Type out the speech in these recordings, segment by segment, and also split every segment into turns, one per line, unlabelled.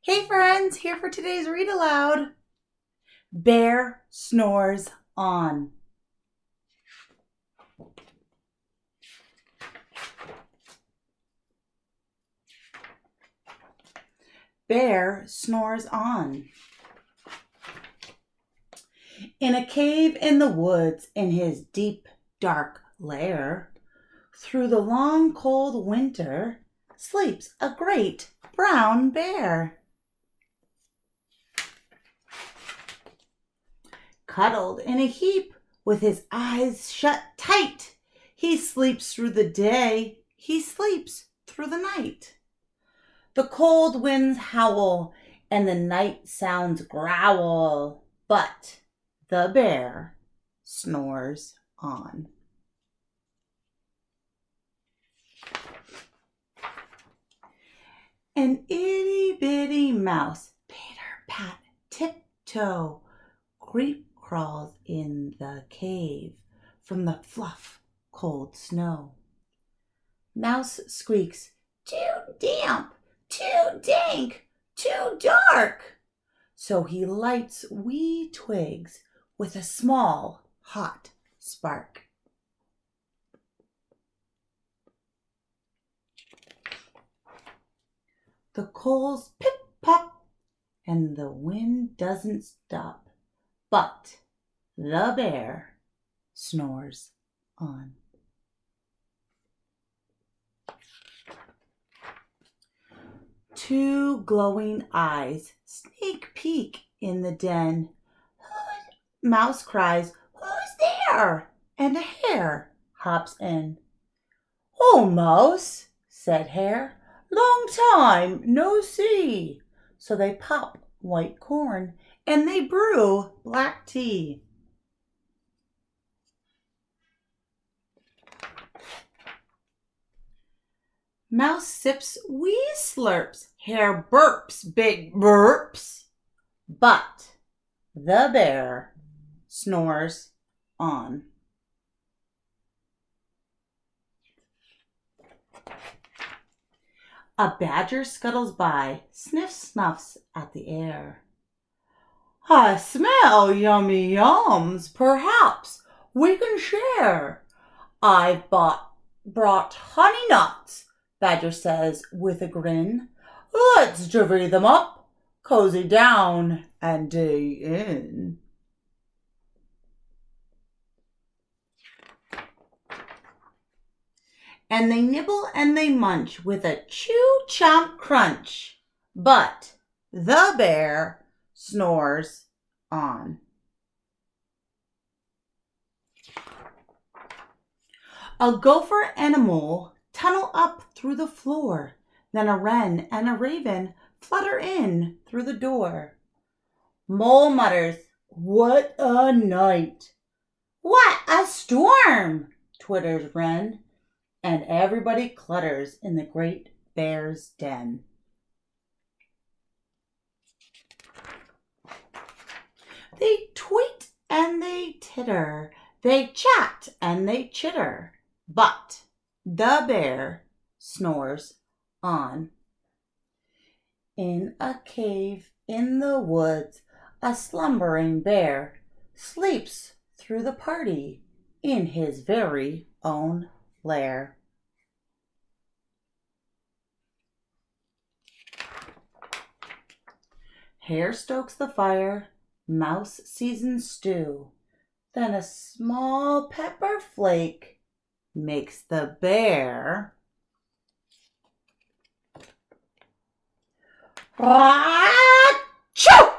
Hey friends, here for today's read aloud. Bear snores on. Bear snores on. In a cave in the woods, in his deep, dark lair, through the long, cold winter, sleeps a great brown bear. Cuddled in a heap, with his eyes shut tight, he sleeps through the day, he sleeps through the night. The cold winds howl, and the night sounds growl, but the bear snores on. An itty-bitty mouse, patter-pat, tiptoe, creep crawls in the cave from the fluff, cold snow. Mouse squeaks, "Too damp, too dank, too dark." So he lights wee twigs with a small, hot spark. The coals pip-pop, and the wind doesn't stop, but the bear snores on. Two glowing eyes sneak peek in the den. Mouse cries, "Who's there?" And a hare hops in. "Oh, Mouse," said Hare, "long time no see." So they pop white corn and they brew black tea. Mouse sips wee slurps, Hare burps big burps, but the bear snores on. A badger scuttles by, sniff snuffs at the air. "I smell yummy yums, perhaps we can share." "I've brought honey nuts," Badger says with a grin. "Let's divvy them up, cozy down and day in." And they nibble and they munch with a chew-chomp crunch, but the bear snores on. A gopher and a mole tunnel up through the floor, then a wren and a raven flutter in through the door. Mole mutters, "What a night!" "What a storm!" twitters wren, and everybody clutters in the great bear's den. They tweet and they titter, they chat and they chitter, but the bear snores on. In a cave in the woods, a slumbering bear sleeps through the party in his very own lair. Hare stokes the fire, mouse seasons stew, then a small pepper flake makes the bear achoo!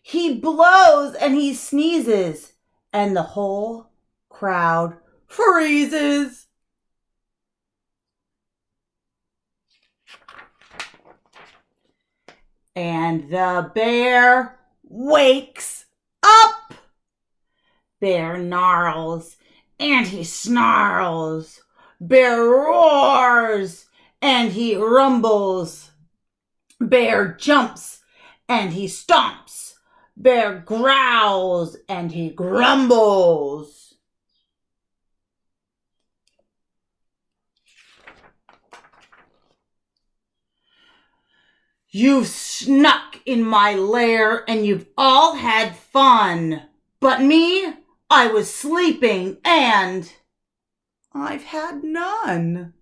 He blows and he sneezes, and the whole crowd freezes. And the bear wakes up. Bear gnarls and he snarls. Bear roars and he rumbles. Bear jumps and he stomps. Bear growls and he grumbles. You've snuck in my lair and you've all had fun. But me, I was sleeping and I've had none.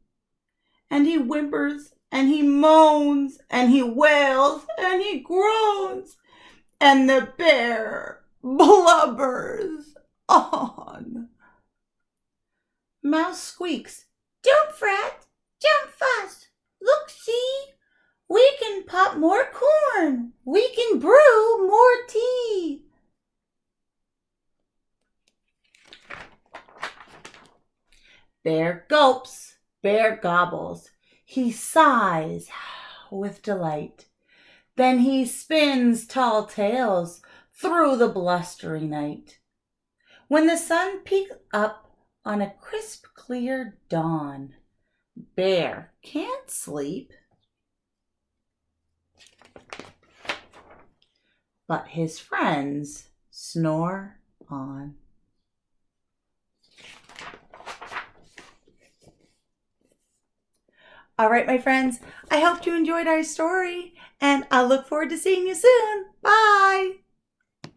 And he whimpers and he moans and he wails and he groans. And the bear blubbers on. Mouse squeaks, "Don't fret, don't fuss. Look, see, we can pop more corn. We can brew more tea." Bear gulps, bear gobbles. He sighs with delight. Then he spins tall tales through the blustery night. When the sun peeks up on a crisp, clear dawn, Bear can't sleep, but his friends snore on. All right, my friends, I hope you enjoyed our story, and I look forward to seeing you soon. Bye.